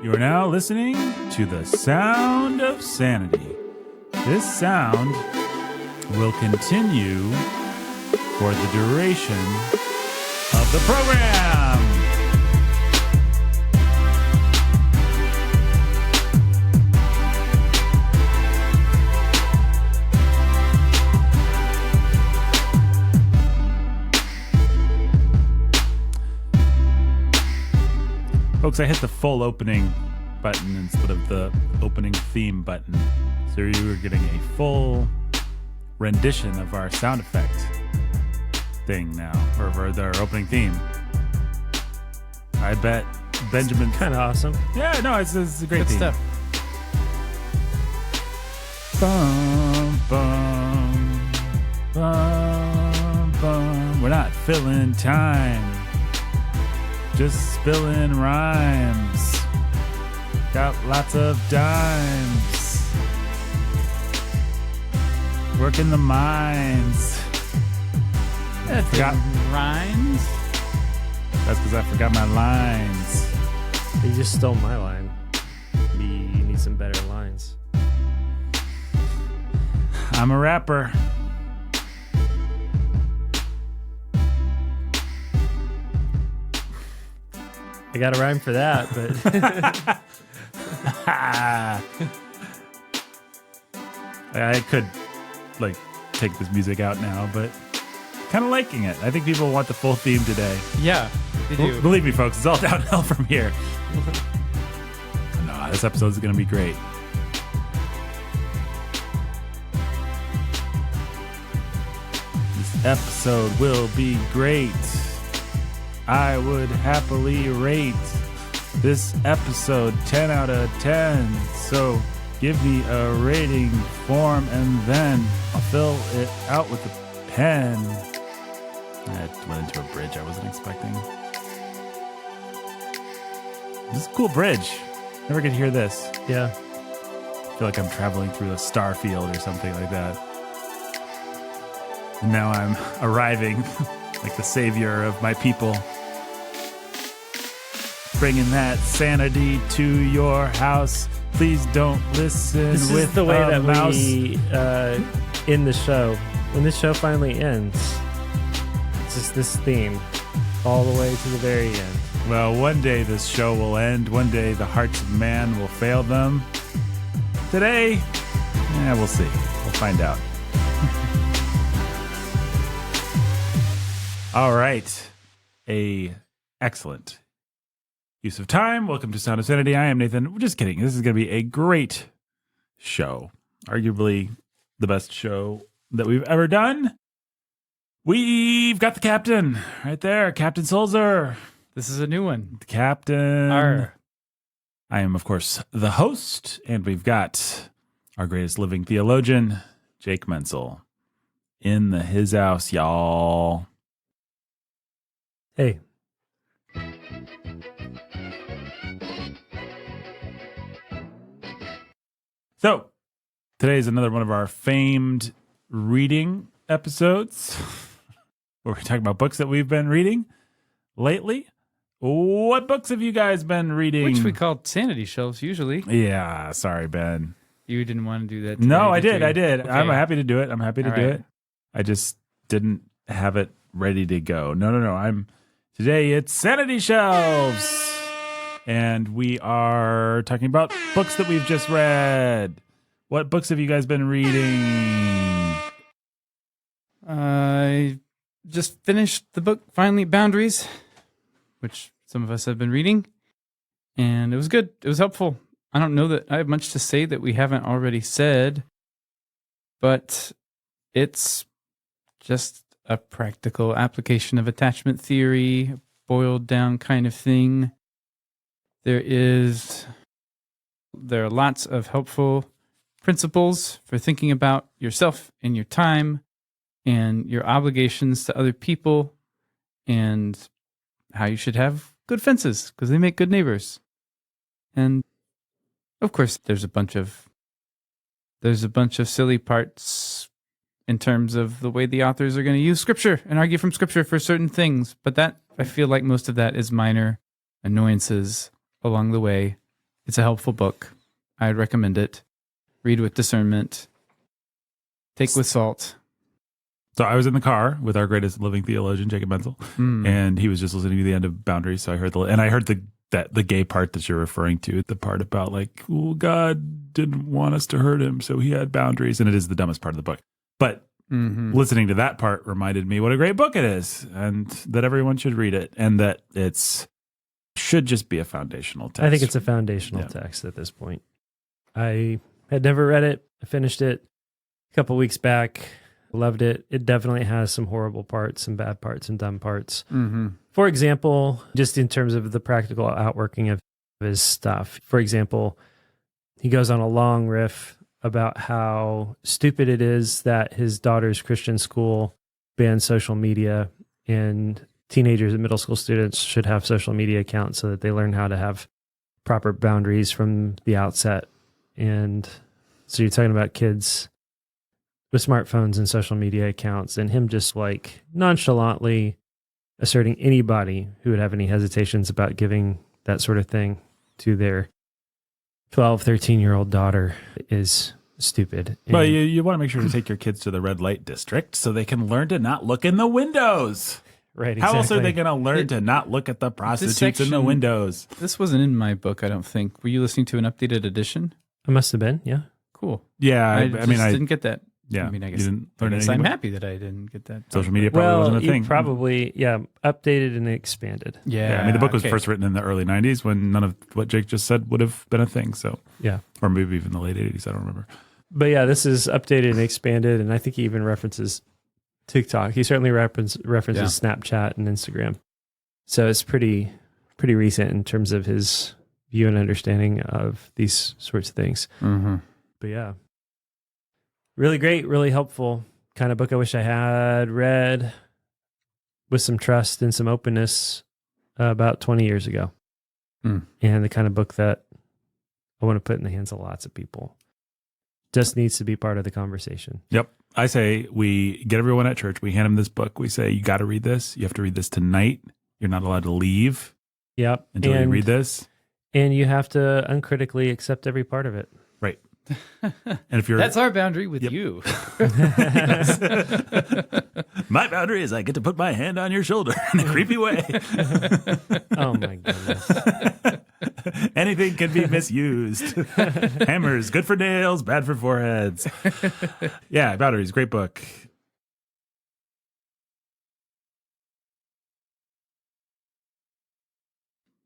You are now listening to the sound of sanity. This sound will continue for the duration of the program. Folks, I hit the full opening button instead of the opening theme button. So you are getting a full rendition of our sound effect thing now, or of our opening theme. I bet Benjamin... Kind of awesome. Yeah, no, it's a great Good theme. stuff. Bum, bum, bum, bum. We're not filling time. Just spilling rhymes. Got lots of dimes. Working the mines. That's Forgot- rhymes. That's because I forgot my lines. You just stole my line. You need some better lines. I'm a rapper. I got a rhyme for that, but I could, take this music out now, but kind of liking it. I think people want the full theme today. yeah, they do. Believe me, folks, it's all downhill from here. No, this episode is going to be great. This episode will be great. I would happily rate this episode 10 out of 10. So give me a rating form and then I'll fill it out with a pen. I went into a bridge I wasn't expecting. This is a cool bridge. Never get to hear this. Yeah. I feel like I'm traveling through a star field or something like that. And now I'm arriving like the savior of my people. Bringing that sanity to your house. Please don't listen This with is the way a that mouse. we end the show. When this show finally ends, it's just this theme all the way to the very end. Well, one day this show will end. One day the hearts of man will fail them. Today, we'll see. We'll find out. All right. Excellent use of time. Welcome to Sound of Sanity. I am Nathan. Just kidding. This is going to be a great show. Arguably the best show that we've ever done. We've got the captain right there. Captain Sulzer. This is a new one. The captain. Arr. I am, of course, the host, and we've got our greatest living theologian, Jake Menzel, in his house, y'all. Hey, So, today is another one of our famed reading episodes where we talk about books that we've been reading lately. What books have you guys been reading? Which we call Sanityshelves usually. Yeah, sorry, Ben. You didn't want to do that today, No, I you? did. Okay. I'm happy to do it. I'm happy to All do right. it. I just didn't have it ready to go. No. Today it's Sanity Shelves. And we are talking about books that we've just read. What books have you guys been reading? I just finished the book, finally, Boundaries, which some of us have been reading. And it was good. It was helpful. I don't know that I have much to say that we haven't already said, but it's just a practical application of attachment theory, boiled down kind of thing. There are lots of helpful principles for thinking about yourself and your time and your obligations to other people and how you should have good fences because they make good neighbors. And of course, there's a bunch of silly parts in terms of the way the authors are going to use scripture and argue from scripture for certain things. But that, I feel like most of that is minor annoyances along the way. It's a helpful book. I'd recommend it. Read with discernment. Take with salt. So I was in the car with our greatest living theologian, Jacob Menzel, and he was just listening to the end of Boundaries. So I heard the gay part that you're referring to, the part about like, well, God didn't want us to hurt him, so he had boundaries. And it is the dumbest part of the book. But listening to that part reminded me what a great book it is, and that everyone should read it, and that should just be a foundational text. I think it's a foundational text at this point. I had never read it. I finished it a couple weeks back. Loved it. It definitely has some horrible parts, some bad parts, and dumb parts. For example, just in terms of the practical outworking of his stuff. For example, he goes on a long riff about how stupid it is that his daughter's Christian school bans social media, and teenagers and middle school students should have social media accounts so that they learn how to have proper boundaries from the outset. And so you're talking about kids with smartphones and social media accounts, and him just like nonchalantly asserting anybody who would have any hesitations about giving that sort of thing to their 12, 13-year-old daughter is stupid. Well, you want to make sure to take your kids to the red light district so they can learn to not look in the windows. Right, exactly. How else are they going to learn to not look at the prostitutes in the windows? This wasn't in my book, I don't think. Were you listening to an updated edition? I must have been, yeah. Cool. Yeah, I didn't get that. Yeah, I mean, I guess you didn't learn anything I'm about happy that I didn't get that. Social media probably wasn't a thing. Probably, updated and expanded. Yeah, I mean, the book was first written in the early 90s when none of what Jake just said would have been a thing. So yeah, or maybe even the late 80s. I don't remember. But yeah, this is updated and expanded, and I think he even references TikTok. He certainly references Snapchat and Instagram. So it's pretty recent in terms of his view and understanding of these sorts of things. But yeah. Really great, really helpful kind of book I wish I had read with some trust and some openness about 20 years ago. And the kind of book that I want to put in the hands of lots of people. Just needs to be part of the conversation. Yep. I say we get everyone at church. We hand them this book. We say, you got to read this. You have to read this tonight. You're not allowed to leave until you read this. And you have to uncritically accept every part of it. Right. And if you're that's our boundary with you. My boundary is I get to put my hand on your shoulder in a creepy way. Oh my goodness. Anything can be misused. Hammers, good for nails, bad for foreheads. Yeah, Boundaries, great book.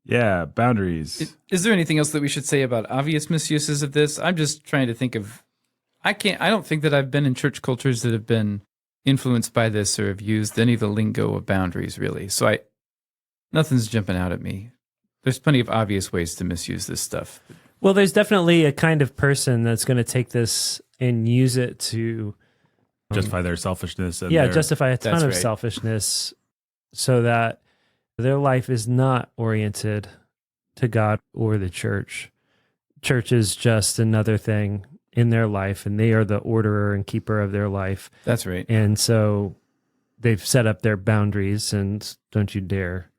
Yeah, Boundaries. Is there anything else that we should say about obvious misuses of this? I'm just trying to think of. I don't think that I've been in church cultures that have been influenced by this or have used any of the lingo of boundaries, really. So nothing's jumping out at me. There's plenty of obvious ways to misuse this stuff. Well, there's definitely a kind of person that's going to take this and use it to justify their selfishness. And justify a ton of selfishness so that their life is not oriented to God or the church. Church is just another thing in their life, and they are the orderer and keeper of their life. That's right. And so they've set up their boundaries, and don't you dare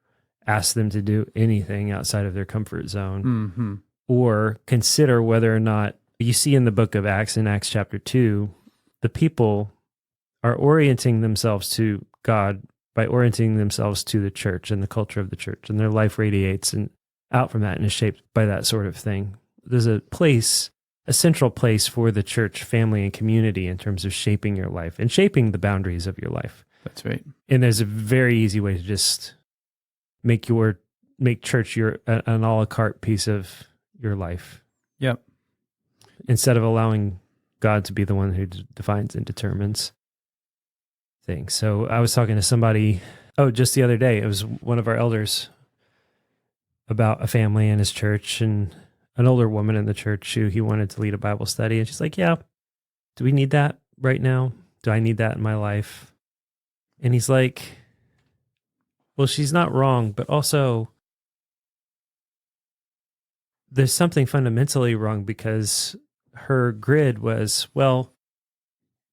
ask them to do anything outside of their comfort zone or consider whether or not you see in the book of Acts, in Acts chapter 2, the people are orienting themselves to God by orienting themselves to the church and the culture of the church, and their life radiates and out from that and is shaped by that sort of thing. There's a central place for the church family and community in terms of shaping your life and shaping the boundaries of your life. That's right. And there's a very easy way to just make church an a la carte piece of your life. Yep. Instead of allowing God to be the one who defines and determines things. So I was talking to somebody, just the other day, it was one of our elders, about a family in his church and an older woman in the church who he wanted to lead a Bible study. And she's like, yeah, do we need that right now? Do I need that in my life? And he's like, well, she's not wrong, but also there's something fundamentally wrong because her grid was, well,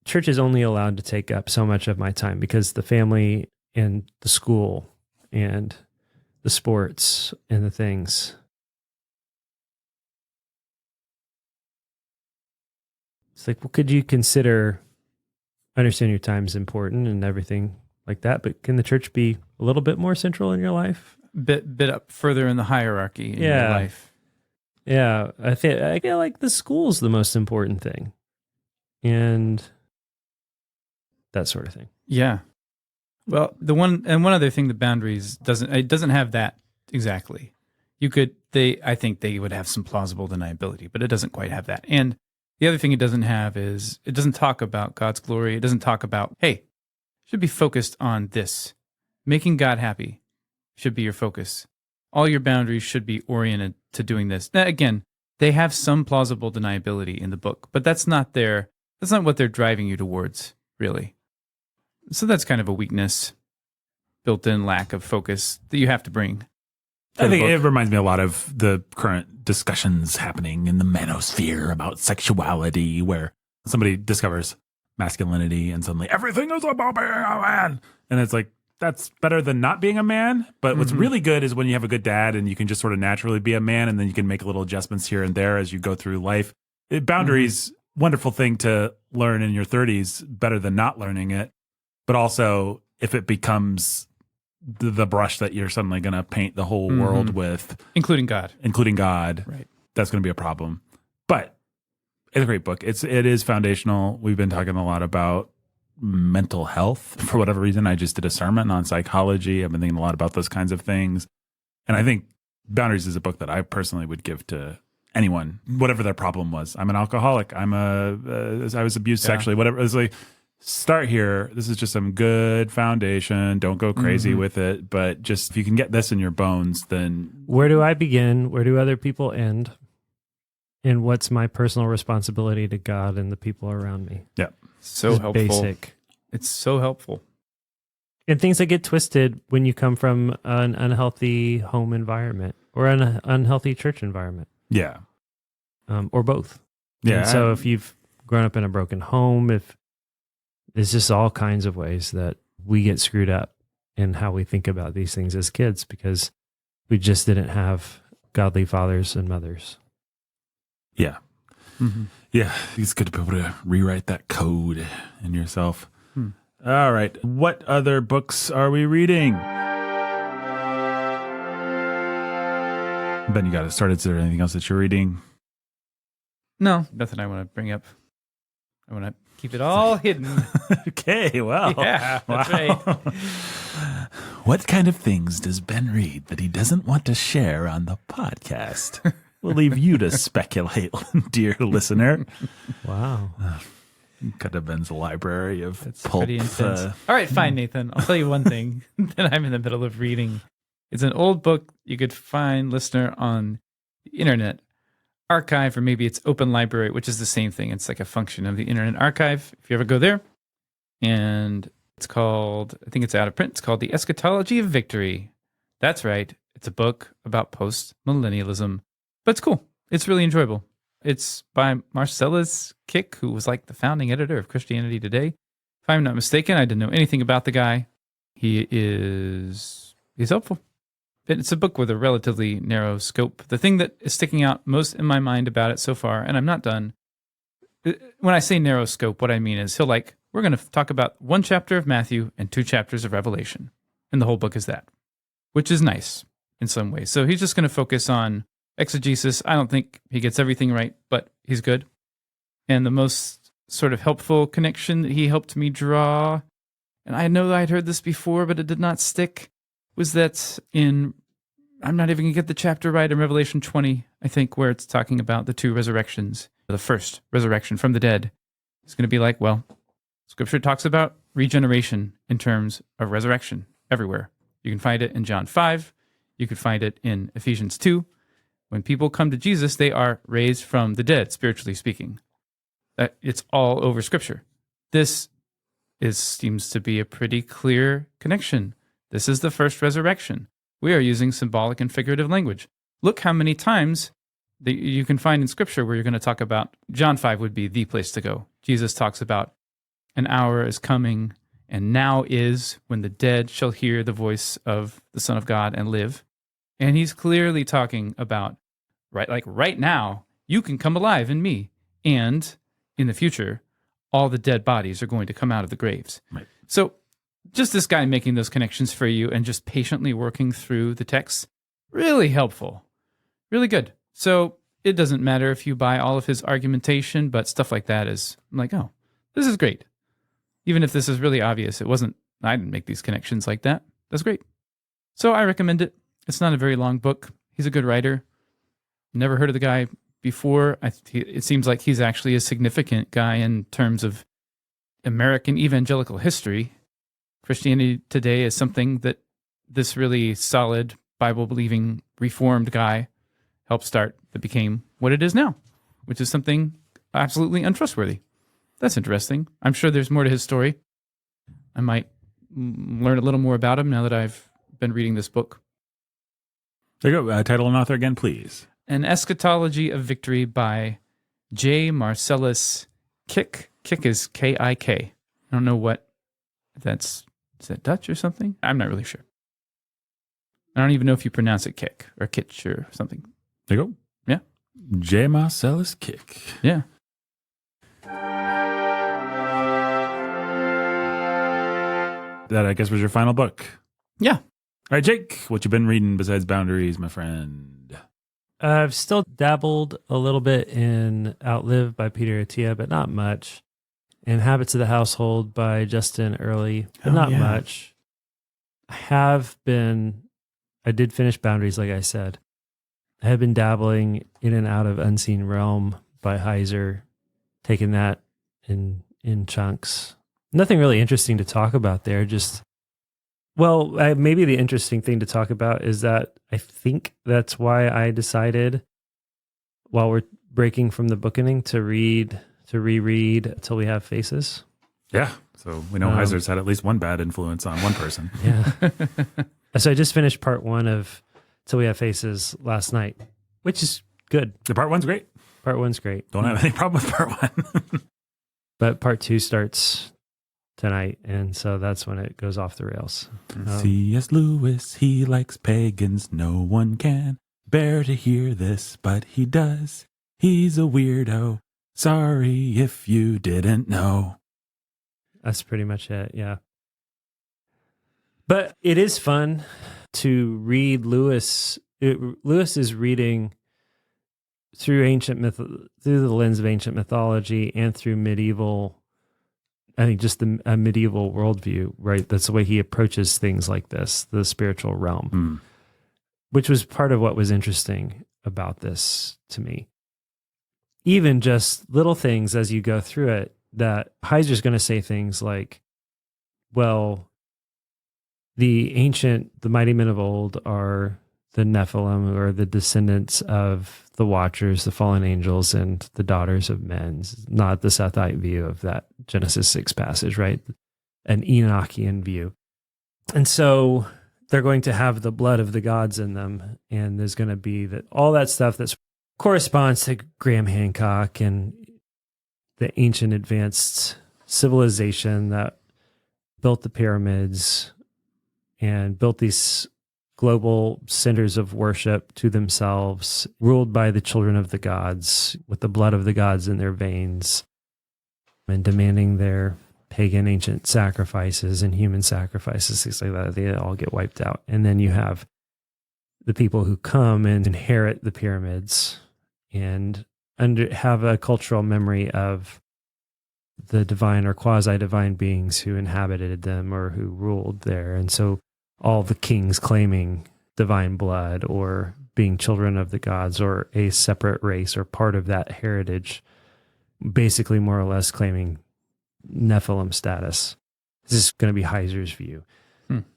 church is only allowed to take up so much of my time because the family and the school and the sports and the things It's like, well, could you consider, I understand your time's important and everything like that, but can the church be a little bit more central in your life? Bit up further in the hierarchy in your life. Yeah, I feel like the school's the most important thing. And that sort of thing. Yeah. Well, one other thing, the boundaries doesn't have that exactly. I think they would have some plausible deniability, but it doesn't quite have that. And the other thing it doesn't have is it doesn't talk about God's glory. It doesn't talk about, hey, should be focused on this. Making God happy should be your focus. All your boundaries should be oriented to doing this. Now, again, they have some plausible deniability in the book, but that's not what they're driving you towards, really. So that's kind of a weakness, built-in lack of focus that you have to bring. I think it reminds me a lot of the current discussions happening in the manosphere about sexuality, where somebody discovers masculinity and suddenly everything is about being a man. And it's like, that's better than not being a man. But what's really good is when you have a good dad and you can just sort of naturally be a man, and then you can make little adjustments here and there as you go through life. Boundaries, wonderful thing to learn in your 30s, better than not learning it. But also, if it becomes the brush that you're suddenly going to paint the whole world with, including God, right? That's going to be a problem. But it's a great book. It is foundational. We've been talking a lot about mental health for whatever reason. I just did a sermon on psychology. I've been thinking a lot about those kinds of things, and I think Boundaries is a book that I personally would give to anyone, whatever their problem was. I'm an alcoholic. I was abused sexually. Whatever. It's like, start here. This is just some good foundation. Don't go crazy with it. But just if you can get this in your bones, then... Where do I begin? Where do other people end? And what's my personal responsibility to God and the people around me? Yeah. So just helpful. Basic. It's so helpful. And things that get twisted when you come from an unhealthy home environment or an unhealthy church environment. Yeah. Or both. Yeah. And so if you've grown up in a broken home, it's just all kinds of ways that we get screwed up in how we think about these things as kids because we just didn't have godly fathers and mothers. Yeah. Yeah. It's good to be able to rewrite that code in yourself. All right. What other books are we reading? Ben, you got it started. Is there anything else that you're reading? No, nothing I want to bring up. I want to keep it all hidden. Okay, well. Yeah, that's right. What kind of things does Ben read that he doesn't want to share on the podcast? We'll leave you to speculate, dear listener. Wow. Could have Ben's library of That's pulp. pretty intense. All right, fine, Nathan. I'll tell you one thing that I'm in the middle of reading. It's an old book you could find, listener, on the Internet Archive, or maybe it's Open Library, which is the same thing. It's like a function of the Internet Archive. If you ever go there, and it's called, I think it's out of print. It's called The Eschatology of Victory. That's right. It's a book about post-millennialism, but it's cool. It's really enjoyable. It's by Marcellus Kick, who was like the founding editor of Christianity Today. If I'm not mistaken, I didn't know anything about the guy. He's helpful. It's a book with a relatively narrow scope. The thing that is sticking out most in my mind about it so far, and I'm not done, when I say narrow scope, what I mean is we're going to talk about one chapter of Matthew and 2 chapters of Revelation. And the whole book is that, which is nice in some ways. So he's just going to focus on exegesis. I don't think he gets everything right, but he's good. And the most sort of helpful connection that he helped me draw, and I know that I'd heard this before, but it did not stick, was that I'm not even going to get the chapter right, in Revelation 20, I think, where it's talking about the 2 resurrections. The first resurrection from the dead. It's going to be like, well, Scripture talks about regeneration in terms of resurrection everywhere. You can find it in John 5. You could find it in Ephesians 2. When people come to Jesus, they are raised from the dead, spiritually speaking. It's all over Scripture. This seems to be a pretty clear connection. This is the first resurrection. We are using symbolic and figurative language. Look how many times that you can find in Scripture where you're going to talk about, John 5 would be the place to go. Jesus talks about an hour is coming, and now is when the dead shall hear the voice of the Son of God and live. And he's clearly talking about, right now, you can come alive in me. And in the future, all the dead bodies are going to come out of the graves. Right. So just this guy making those connections for you and just patiently working through the text, really helpful, really good. So it doesn't matter if you buy all of his argumentation, but stuff like that is like, oh, this is great. Even if this is really obvious, I didn't make these connections like that. That's great. So I recommend it. It's not a very long book. He's a good writer. Never heard of the guy before. It seems like he's actually a significant guy in terms of American evangelical history. Christianity today is something that this really solid, Bible-believing, Reformed guy helped start that became what it is now, which is something absolutely untrustworthy. That's interesting. I'm sure there's more to his story. I might learn a little more about him now that I've been reading this book. There you go. Title and author again, please. An Eschatology of Victory by J. Marcellus Kik. Kik is K-I-K. I don't know what is that Dutch or something? I'm not really sure. I don't even know if you pronounce it Kik or Kitch or something. There you go. Yeah. J. Marcellus Kik. Yeah. That, I guess, was your final book. Yeah. All right, Jake, what you been reading besides Boundaries, my friend? I've still dabbled a little bit in Outlive by Peter Attia, but not much. And Habits of the Household by Justin Early, but not much. I did finish Boundaries, like I said. I have been dabbling in and out of Unseen Realm by Heiser, taking that in chunks. Nothing really interesting to talk about there. Maybe the interesting thing to talk about is that I think that's why I decided, while we're breaking from the bookending, to reread Till We Have Faces. Yeah. So we know Heiser's had at least one bad influence on one person. Yeah. So I just finished part 1 of Till We Have Faces last night, which is good. The part 1's great. Part 1's great. Don't have any problem with part 1. But part 2 starts tonight, and so that's when it goes off the rails. C.S. Lewis, he likes pagans. No one can bear to hear this, but he does. He's a weirdo. Sorry if you didn't know. That's pretty much it, yeah. But it is fun to read Lewis. Lewis is reading through through the lens of ancient mythology and through medieval, I think just a medieval worldview, right? That's the way he approaches things like this, the spiritual realm, which was part of what was interesting about this to me. Even just little things as you go through it, that Heiser's going to say things like, well, the mighty men of old are the Nephilim, or the descendants of the Watchers, the fallen angels, and the daughters of men. Not the Sethite view of that Genesis 6 passage, right? An Enochian view. And so they're going to have the blood of the gods in them, and there's going to be all that stuff that corresponds to Graham Hancock and the ancient advanced civilization that built the pyramids and built these global centers of worship to themselves, ruled by the children of the gods, with the blood of the gods in their veins, and demanding their pagan ancient sacrifices and human sacrifices, things like that. They all get wiped out. And then you have the people who come and inherit the pyramids and have a cultural memory of the divine or quasi-divine beings who inhabited them or who ruled there. And so all the kings claiming divine blood or being children of the gods or a separate race or part of that heritage, basically more or less claiming Nephilim status. This is going to be Heiser's view.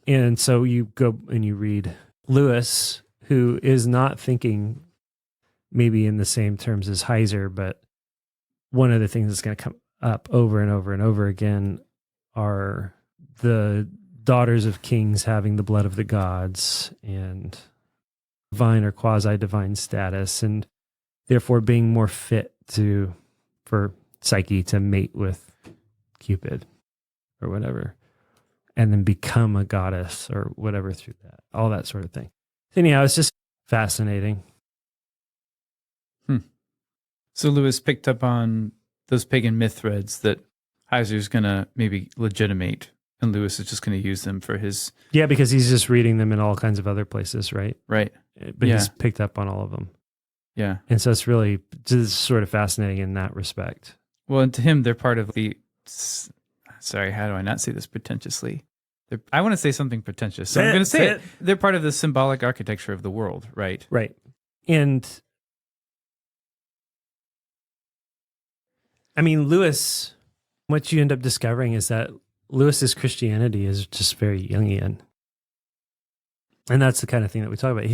And so you go and you read Lewis, who is not thinking maybe in the same terms as Heiser, but one of the things that's going to come up over and over and over again are the daughters of kings having the blood of the gods and divine or quasi-divine status, and therefore being more fit for Psyche to mate with Cupid or whatever, and then become a goddess or whatever through that, all that sort of thing. Anyhow, it's just fascinating. So Lewis picked up on those pagan myth threads that Heiser's going to maybe legitimate, and Lewis is just going to use them for his... Yeah, because he's just reading them in all kinds of other places, right? Right. But he's picked up on all of them. Yeah. And so it's really just sort of fascinating in that respect. Well, and to him, they're part of the... Sorry, how do I not say this pretentiously? I want to say something pretentious, so I'm going to say it. They're part of the symbolic architecture of the world, right? Right. And I mean, Lewis, what you end up discovering is that Lewis's Christianity is just very Jungian. And that's the kind of thing that we talk about.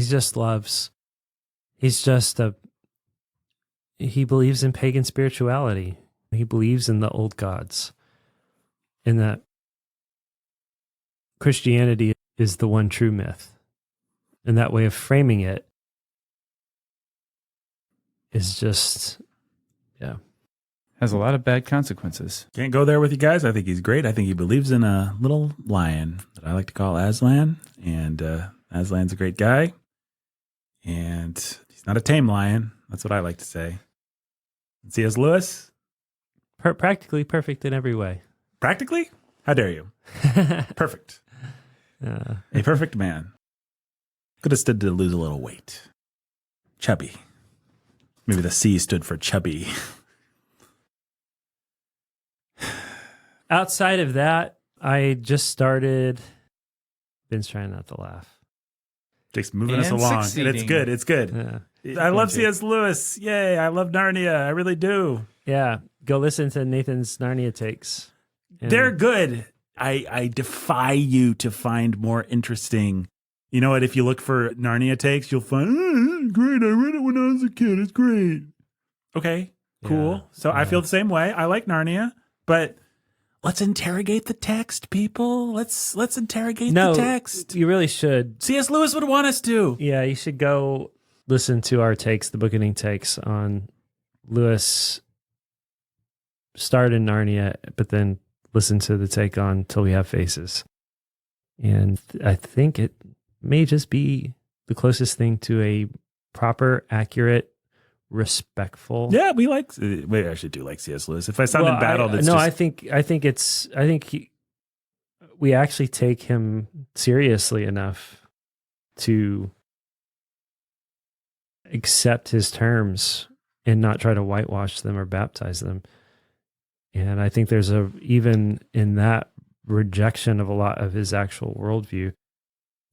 He believes in pagan spirituality. He believes in the old gods. And that Christianity is the one true myth. And that way of framing it is just, yeah. Has a lot of bad consequences. Can't go there with you guys. I think he's great. I think he believes in a little lion that I like to call Aslan. And Aslan's a great guy. And he's not a tame lion. That's what I like to say. C.S. Lewis? Practically perfect in every way. Practically? How dare you? Perfect. A perfect man. Could have stood to lose a little weight. Chubby. Maybe the C stood for chubby. Outside of that, I just started. Ben's trying not to laugh. Jake's moving us along. And it's good. It's good. Yeah. I love C.S. Lewis. Yay. I love Narnia. I really do. Yeah. Go listen to Nathan's Narnia takes. They're good. I defy you to find more interesting. You know what? If you look for Narnia takes, you'll find, great. I read it when I was a kid. It's great. Okay, cool. Yeah. So I feel the same way. I like Narnia, but let's interrogate the text, people. Let's interrogate the text. You really should. C.S. Lewis would want us to. Yeah, you should go listen to our takes, the bookending takes on Lewis. Start in Narnia, but then listen to the take on Till We Have Faces. And I think it may just be the closest thing to a proper, accurate, respectful. Yeah, we actually do like C.S. Lewis. If I sound embattled, it's I think we actually take him seriously enough to accept his terms and not try to whitewash them or baptize them. And I think there's even in that rejection of a lot of his actual worldview,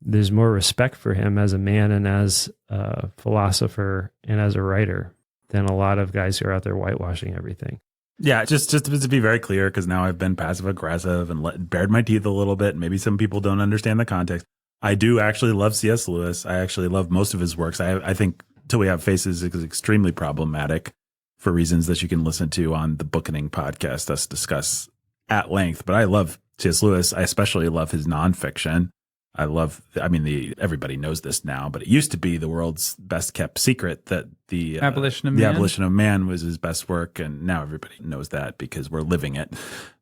there's more respect for him as a man and as a philosopher and as a writer than a lot of guys who are out there whitewashing everything. Yeah, just to be very clear, because now I've been passive aggressive and bared my teeth a little bit. Maybe some people don't understand the context. I do actually love C.S. Lewis. I actually love most of his works. I think Till We Have Faces is extremely problematic for reasons that you can listen to on the Bookending podcast, us discuss at length. But I love C.S. Lewis. I especially love his nonfiction. Everybody knows this now, but it used to be the world's best kept secret that the Abolition of Man was his best work. And now everybody knows that because we're living it.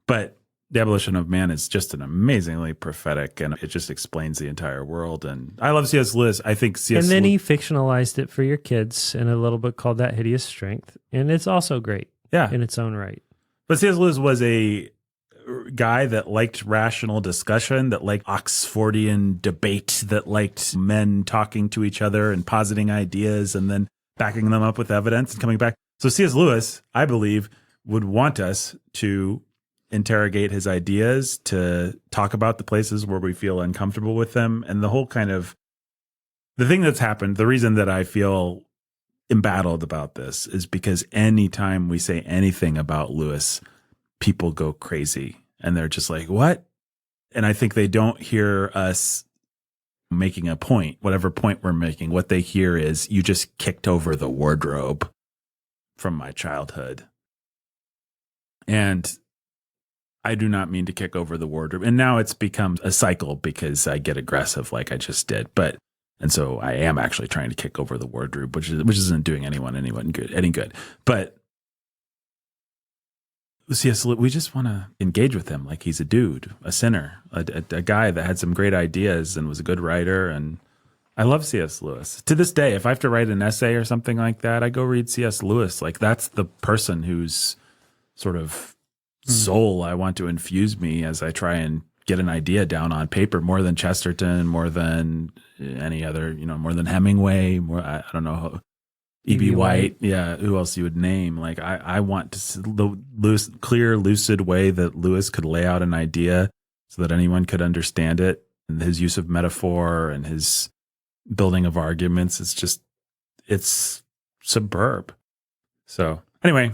But the Abolition of Man is just an amazingly prophetic, and it just explains the entire world. And I love C.S. Lewis. I think C.S. And then he fictionalized it for your kids in a little book called That Hideous Strength. And it's also great in its own right. But C.S. Lewis was a guy that liked rational discussion, that liked Oxfordian debate, that liked men talking to each other and positing ideas and then backing them up with evidence and coming back. So C.S. Lewis, I believe, would want us to interrogate his ideas, to talk about the places where we feel uncomfortable with them. And the whole kind of the thing that's happened, the reason that I feel embattled about this is because anytime we say anything about Lewis, people go crazy and they're just like, what? And I think they don't hear us making a point, whatever point we're making. What they hear is, you just kicked over the wardrobe from my childhood. And I do not mean to kick over the wardrobe. And now it's become a cycle because I get aggressive like I just did. And so I am actually trying to kick over the wardrobe, which isn't doing anyone good, any good. But C.S. Lewis, we just want to engage with him like he's a dude, a sinner, a guy that had some great ideas and was a good writer. And I love C.S. Lewis. To this day, if I have to write an essay or something like that, I go read C.S. Lewis. Like, that's the person who's sort of soul I want to infuse me as I try and get an idea down on paper, more than Chesterton, more than any other, more than Hemingway, more, I don't know, E.B. White. Yeah. Who else you would name? Like I want to see the clear, lucid way that Lewis could lay out an idea so that anyone could understand it. And his use of metaphor and his building of arguments, it's superb. So anyway.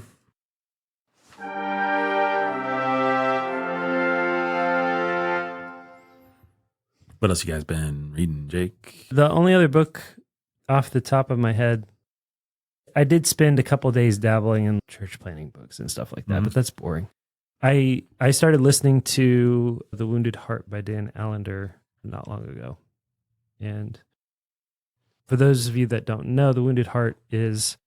What else you guys been reading, Jake? The only other book off the top of my head, I did spend a couple days dabbling in church planning books and stuff like that, but that's boring. I started listening to The Wounded Heart by Dan Allender not long ago. And for those of you that don't know, The Wounded Heart is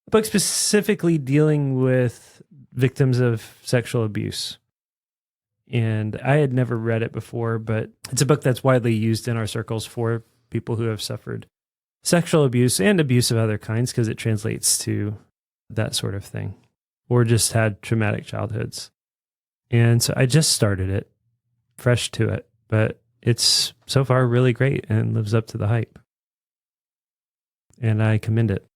a book specifically dealing with victims of sexual abuse. And I had never read it before, but it's a book that's widely used in our circles for people who have suffered sexual abuse and abuse of other kinds, because it translates to that sort of thing, or just had traumatic childhoods. And so I just started it, fresh to it, but it's so far really great and lives up to the hype. And I commend it.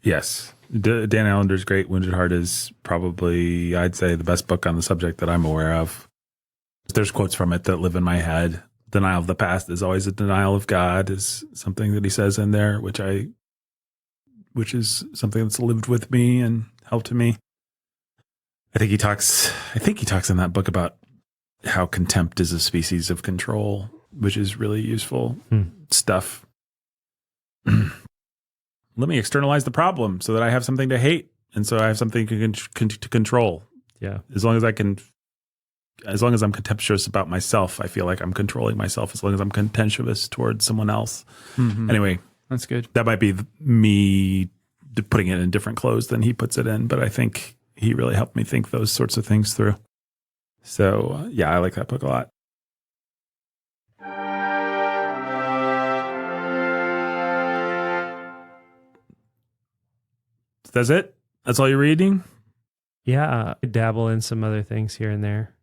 Yes. Dan Allender's great. Wounded Heart is probably, I'd say, the best book on the subject that I'm aware of. There's quotes from it that live in my head. Denial of the past is always a denial of God is something that he says in there, which is something that's lived with me and helped me. I think he talks in that book about how contempt is a species of control, which is really useful stuff. Let me externalize the problem so that I have something to hate, and so I have something to control. Yeah. As long as I'm contemptuous about myself, I feel like I'm controlling myself. As long as I'm contentious towards someone else. Mm-hmm. Anyway, that's good. That might be me putting it in different clothes than he puts it in, but I think he really helped me think those sorts of things through. So yeah, I like that book a lot. That's it? That's all you're reading? Yeah, I dabble in some other things here and there.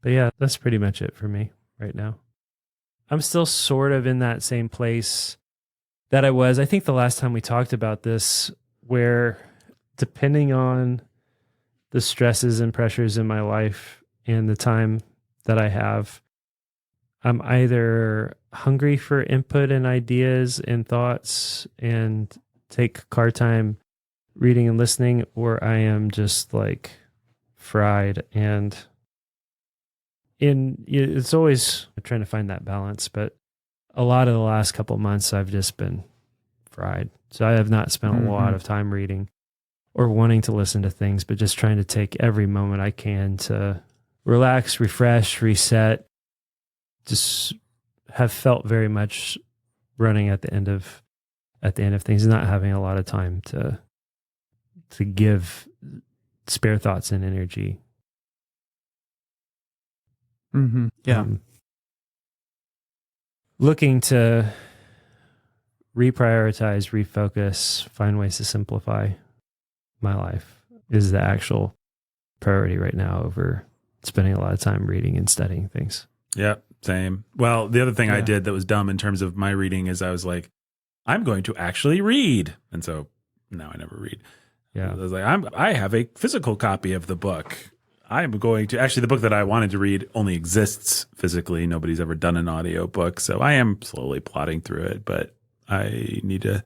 But yeah, that's pretty much it for me right now. I'm still sort of in that same place that I was. I think the last time we talked about this, where depending on the stresses and pressures in my life and the time that I have, I'm either hungry for input and ideas and thoughts and take car time reading and listening, or I am just like fried. And it's always trying to find that balance, but a lot of the last couple of months I've just been fried. So I have not spent a lot of time reading or wanting to listen to things, but just trying to take every moment I can to relax, refresh, reset. Just have felt very much running at the end of things, and not having a lot of time to give spare thoughts and energy. Mm-hmm. Yeah. Looking to reprioritize, refocus, find ways to simplify my life is the actual priority right now over spending a lot of time reading and studying things. Yeah, same. Well, the other thing I did that was dumb in terms of my reading is I was like, I'm going to actually read. And so now I never read. Yeah. I was like, I have a physical copy of the book. I'm going to, actually the book that I wanted to read only exists physically. Nobody's ever done an audio book. So I am slowly plodding through it, but I need to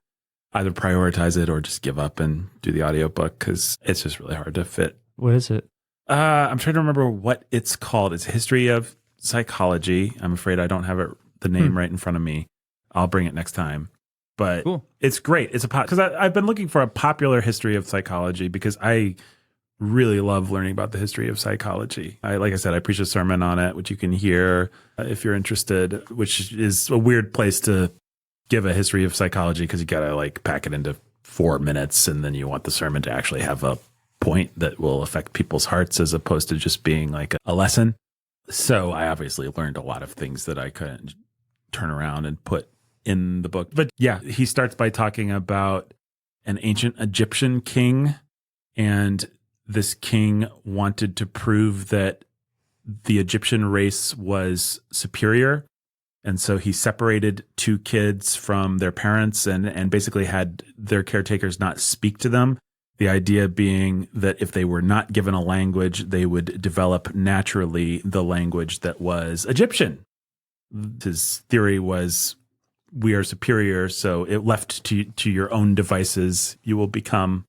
either prioritize it or just give up and do the audio book because it's just really hard to fit. What is it? I'm trying to remember what it's called. It's History of Psychology. I'm afraid I don't have the name right in front of me. I'll bring it next time. But cool. It's great. It's because I've been looking for a popular history of psychology because I really love learning about the history of psychology. Like I said, I preach a sermon on it, which you can hear if you're interested, which is a weird place to give a history of psychology because you got to like pack it into 4 minutes, and then you want the sermon to actually have a point that will affect people's hearts as opposed to just being like a lesson. So I obviously learned a lot of things that I couldn't turn around and put in the book. But yeah, he starts by talking about an ancient Egyptian king and this king wanted to prove that the Egyptian race was superior. And so he separated two kids from their parents and basically had their caretakers not speak to them. The idea being that if they were not given a language, they would develop naturally the language that was Egyptian. His theory was, we are superior, so it left to your own devices, you will become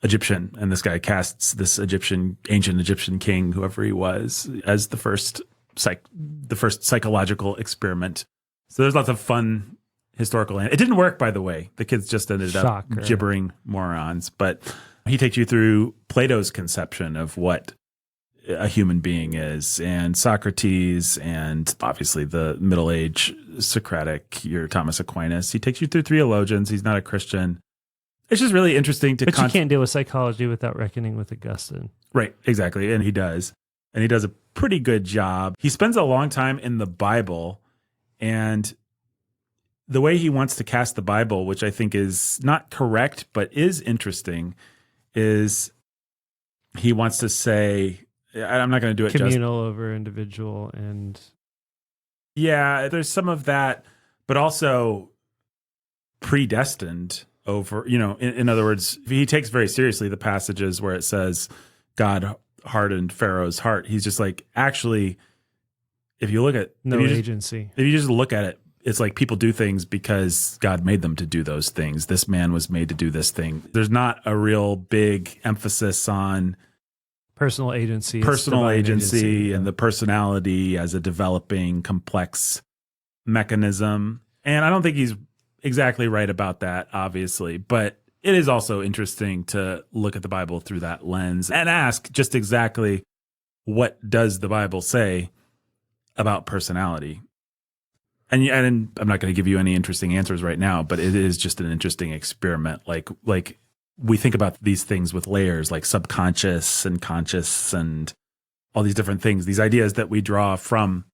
Egyptian. And this guy casts this ancient Egyptian king, whoever he was, as the first psychological experiment. So there's lots of fun historical. It didn't work, by the way. The kids just ended up gibbering morons. But he takes you through Plato's conception of what a human being is, and Socrates, and obviously the Middle Age Socratic, your Thomas Aquinas. He takes you through theologians. He's not a Christian. It's just really interesting to. But you can't deal with psychology without reckoning with Augustine. Right, exactly, and he does. And he does a pretty good job. He spends a long time in the Bible, and the way he wants to cast the Bible, which I think is not correct, but is interesting, is he wants to say, I'm not going to do it communal over individual. And yeah, there's some of that, but also predestined over, in other words, he takes very seriously the passages where it says God hardened Pharaoh's heart. He's just like, actually, if you look at agency. If you just look at it, it's like people do things because God made them to do those things. This man was made to do this thing. There's not a real big emphasis on personal agency, and the personality as a developing complex mechanism. And I don't think he's exactly right about that, obviously, but it is also interesting to look at the Bible through that lens and ask just exactly, what does the Bible say about personality? And I'm not going to give you any interesting answers right now, but it is just an interesting experiment. Like we think about these things with layers, like subconscious and conscious and all these different things, these ideas that we draw from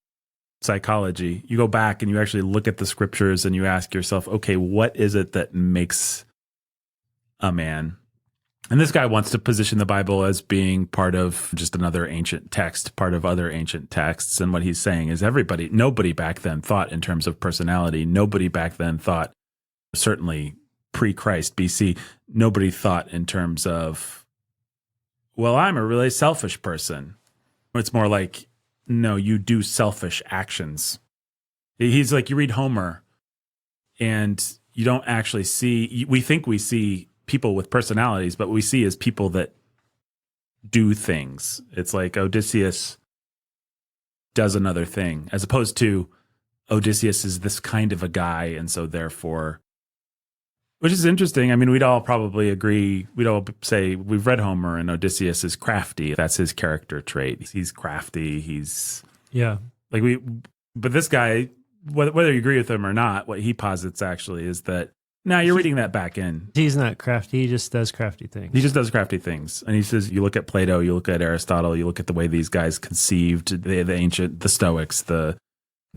psychology. You go back and you actually look at the scriptures and you ask yourself, okay, what is it that makes a man? And this guy wants to position the Bible as being part of just another ancient text, part of other ancient texts. And what he's saying is nobody back then thought in terms of personality. Nobody back then thought, certainly pre-Christ, BC, nobody thought in terms of, well, I'm a really selfish person. It's more like, no, you do selfish actions. He's like, you read Homer and you don't actually see, we think we see people with personalities, but what we see is people that do things. It's like Odysseus does another thing, as opposed to Odysseus is this kind of a guy, and so therefore, which is interesting. I mean, we'd all probably agree, we'd all say we've read Homer and Odysseus is crafty. That's his character trait. He's crafty. But this guy, whether you agree with him or not, what he posits actually is that, now you're reading that back in. He's not crafty. He just does crafty things. And he says, you look at Plato, you look at Aristotle, you look at the way these guys conceived the Stoics, the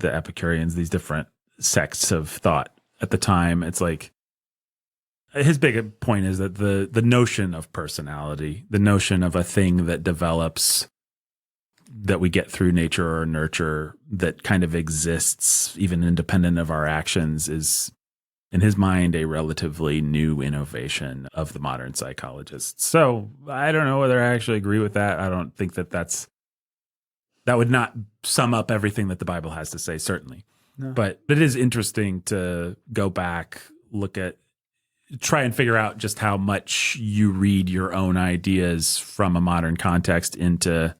Epicureans, these different sects of thought at the time. It's like, his big point is that the notion of personality, the notion of a thing that develops, that we get through nature or nurture, that kind of exists even independent of our actions, is, in his mind, a relatively new innovation of the modern psychologists. So I don't know whether I actually agree with that. I don't think that would not sum up everything that the Bible has to say, certainly. No. But it is interesting to go back, try and figure out just how much you read your own ideas from a modern context into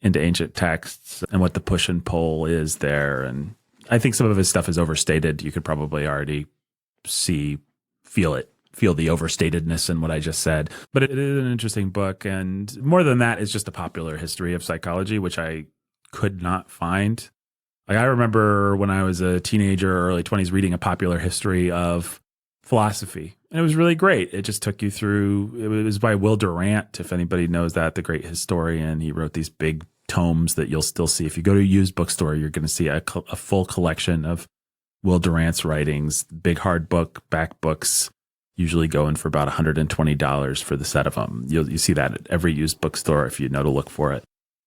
ancient texts and what the push and pull is there. And I think some of his stuff is overstated. You could probably already feel the overstatedness in what I just said. But it is an interesting book. And more than that, it's just a popular history of psychology, which I could not find. Like, I remember when I was a teenager, early 20s, reading a popular history of philosophy. And it was really great. It just took you through, it was by Will Durant, if anybody knows that, the great historian. He wrote these big tomes that you'll still see. If you go to a used bookstore, you're going to see a full collection of Will Durant's writings, big hard book, back books, usually going for about $120 for the set of them. You see that at every used bookstore if you know to look for it.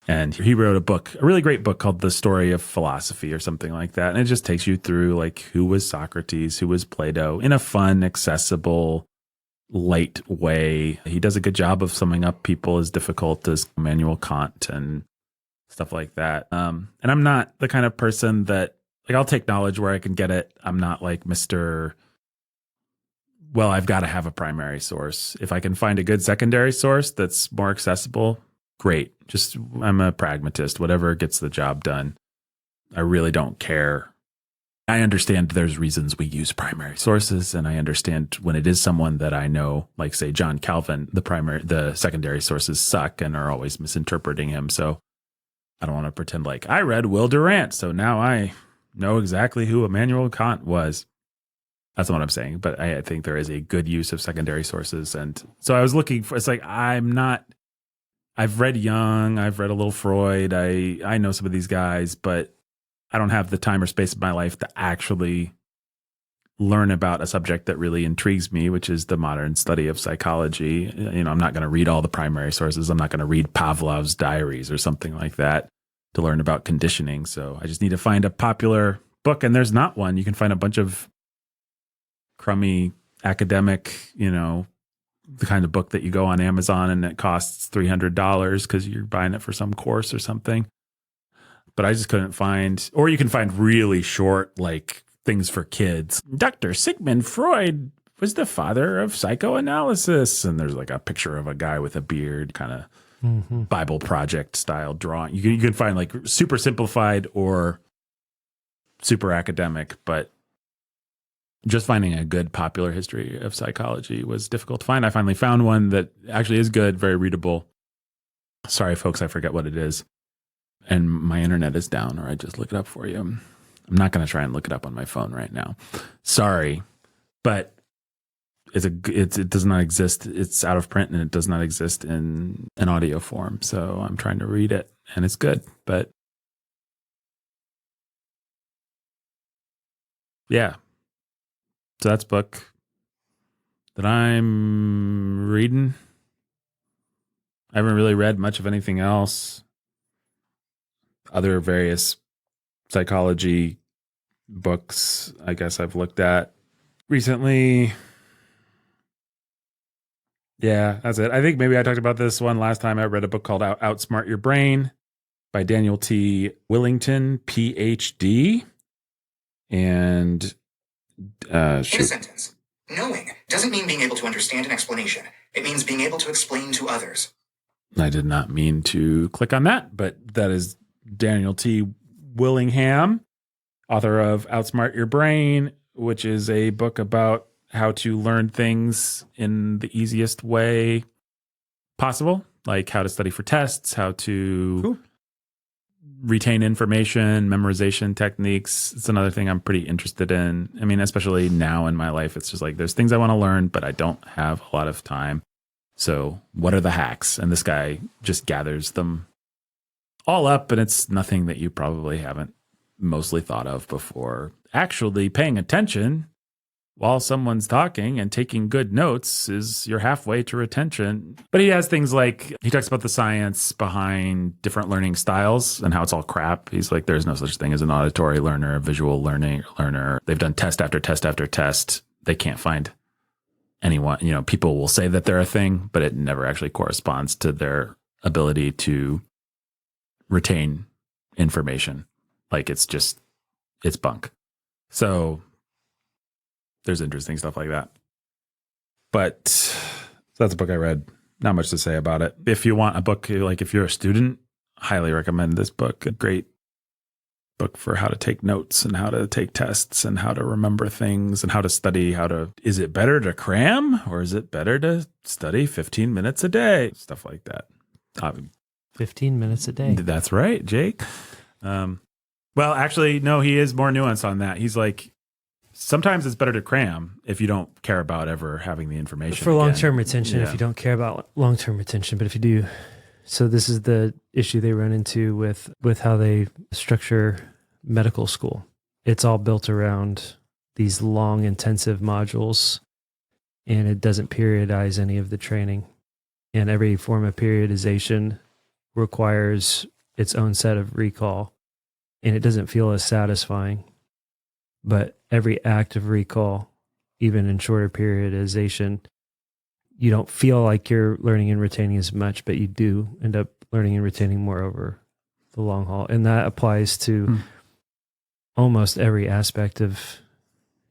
And he wrote a really great book called The Story of Philosophy or something like that. And it just takes you through like who was Socrates, who was Plato in a fun, accessible, light way. He does a good job of summing up people as difficult as Immanuel Kant and stuff like that. And I'm not the kind of person that, like, I'll take knowledge where I can get it. I'm not like well, I've got to have a primary source. If I can find a good secondary source that's more accessible, great. I'm a pragmatist, whatever gets the job done. I really don't care. I understand there's reasons we use primary sources, and I understand when it is someone that I know, like say John Calvin, the secondary sources suck and are always misinterpreting him. So I don't want to pretend like I read Will Durant, so now I know exactly who Immanuel Kant was. That's not what I'm saying, but I think there is a good use of secondary sources. And so I was looking for, it's like, I've read Jung, I've read a little Freud, I know some of these guys, but I don't have the time or space in my life to actually learn about a subject that really intrigues me, which is the modern study of psychology. I'm not going to read all the primary sources. I'm not going to read Pavlov's diaries or something like that to learn about conditioning. So I just need to find a popular book, and there's not one. You can find a bunch of crummy academic, the kind of book that you go on Amazon and it costs $300 because you're buying it for some course or something. But I just couldn't find, or you can find really short, like things for kids. Dr. Sigmund Freud was the father of psychoanalysis. And there's like a picture of a guy with a beard, kind of Bible Project style drawing. You can find like super simplified or super academic, but just finding a good popular history of psychology was difficult to find. I finally found one that actually is good, very readable. Sorry, folks, I forget what it is. And my internet is down, or I just look it up for you. I'm not going to try and look it up on my phone right now. Sorry, but it does not exist. It's out of print and it does not exist in an audio form. So I'm trying to read it and it's good, but yeah. So that's a book that I'm reading. I haven't really read much of anything else. Other various psychology books, I guess I've looked at recently. Yeah, that's it. I think maybe I talked about this one last time. I read a book called Outsmart Your Brain by Daniel T. Willington, PhD. And in a sentence, knowing doesn't mean being able to understand an explanation. It means being able to explain to others. I did not mean to click on that, but that is Daniel T. Willingham, author of Outsmart Your Brain, which is a book about how to learn things in the easiest way possible, like how to study for tests, how to retain information, memorization techniques. It's another thing I'm pretty interested in. I mean, especially now in my life, it's just like there's things I want to learn, but I don't have a lot of time. So what are the hacks? And this guy just gathers them all up, and it's nothing that you probably haven't mostly thought of before. Actually paying attention while someone's talking and taking good notes is you're halfway to retention. But he has things like, he talks about the science behind different learning styles and how it's all crap. He's like, there's no such thing as an auditory learner, a visual learner. They've done test after test after test. They can't find anyone. People will say that they're a thing, but it never actually corresponds to their ability to retain information. Like it's bunk. So there's interesting stuff like that. But that's a book I read. Not much to say about it. If you want a book, like if you're a student, highly recommend this book. A great book for how to take notes and how to take tests and how to remember things and how to study, is it better to cram or is it better to study 15 minutes a day? Stuff like that. 15 minutes a day. That's right, Jake. Well, actually, no, he is more nuanced on that. He's like, sometimes it's better to cram if you don't care about ever having the information. For long-term retention, if you don't care about long-term retention, but if you do. So this is the issue they run into with how they structure medical school. It's all built around these long, intensive modules. and it doesn't periodize any of the training. And every form of periodization requires its own set of recall, and it doesn't feel as satisfying. But every act of recall, even in shorter periodization, you don't feel like you're learning and retaining as much, but you do end up learning and retaining more over the long haul. And that applies to almost every aspect of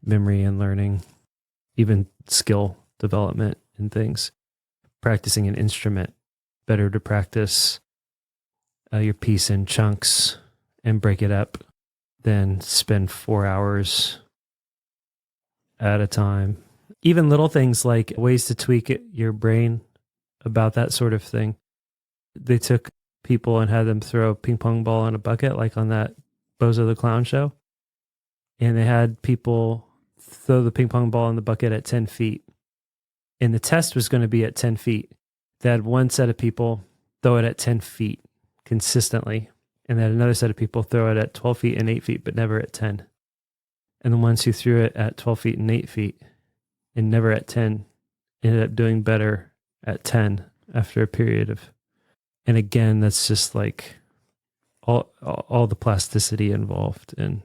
memory and learning, even skill development and things. Practicing an instrument, better to practice your piece in chunks and break it up than spend 4 hours at a time. Even little things like ways to tweak your brain about that sort of thing. They took people and had them throw a ping pong ball in a bucket, like on that Bozo the Clown show. And they had people throw the ping pong ball in the bucket at 10 feet. And the test was going to be at 10 feet. They had one set of people throw it at 10 feet consistently. And then another set of people throw it at 12 feet and 8 feet, but never at 10. And the ones who threw it at 12 feet and 8 feet and never at 10 ended up doing better at 10 after a period of. And again, that's just like all the plasticity involved in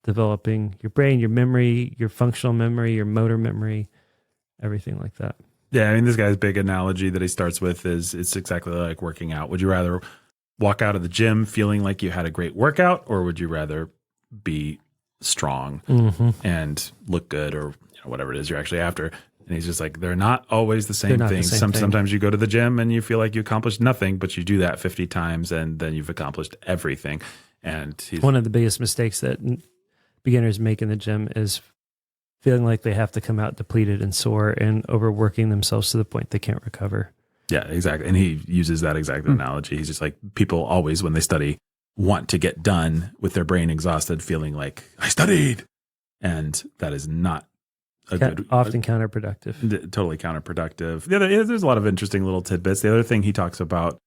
developing your brain, your memory, your functional memory, your motor memory, everything like that. Yeah, I mean, this guy's big analogy that he starts with is it's exactly like working out. Would you rather walk out of the gym feeling like you had a great workout, or would you rather be strong and look good, or whatever it is you're actually after? And he's just like, they're not always the same things. Sometimes you go to the gym and you feel like you accomplished nothing, but you do that 50 times and then you've accomplished everything. And he's one of the biggest mistakes that beginners make in the gym is feeling like they have to come out depleted and sore and overworking themselves to the point they can't recover. Yeah, exactly. And he uses that exact analogy. He's just like, people always, when they study, want to get done with their brain exhausted, feeling like, I studied. And that is not often counterproductive. Totally counterproductive. There's a lot of interesting little tidbits. The other thing he talks about,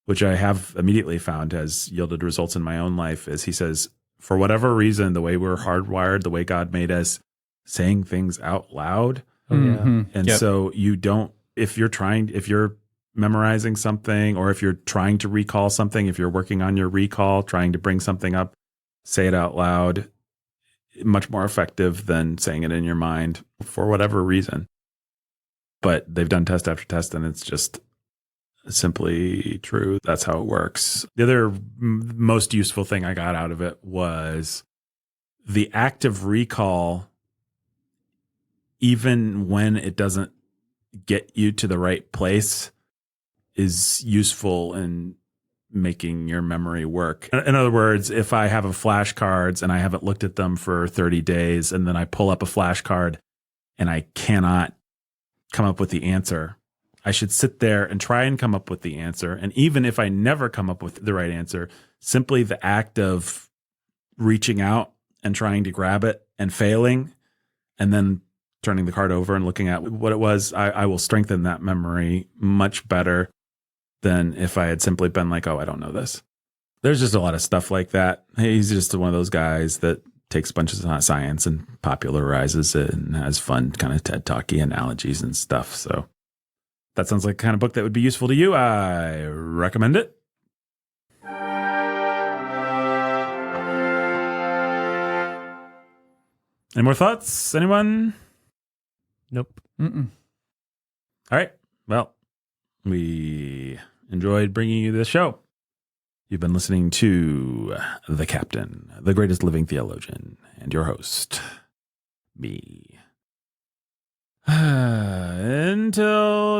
which I have immediately found has yielded results in my own life, is he says, for whatever reason, the way we're hardwired, the way God made us, saying things out loud. And so you don't, if you're memorizing something, or if you're trying to recall something, if you're working on your recall, trying to bring something up, say it out loud, much more effective than saying it in your mind for whatever reason. But they've done test after test, and it's just simply true. That's how it works. The other most useful thing I got out of it was the active recall, even when it doesn't get you to the right place, is useful in making your memory work. In other words, if I have a flashcards and I haven't looked at them for 30 days, and then I pull up a flashcard and I cannot come up with the answer, I should sit there and try and come up with the answer. And even if I never come up with the right answer, simply the act of reaching out and trying to grab it and failing, and then turning the card over and looking at what it was, I will strengthen that memory much better than if I had simply been like, oh, I don't know this. There's just a lot of stuff like that. He's just one of those guys that takes bunches of science and popularizes it and has fun kind of TED Talky analogies and stuff. So that sounds like the kind of book that would be useful to you. I recommend it. Any more thoughts? Anyone? Nope. Mm-mm. All right. Well, we enjoyed bringing you this show. You've been listening to The Captain, the greatest living theologian, and your host, me. Until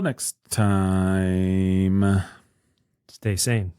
next time. Stay sane.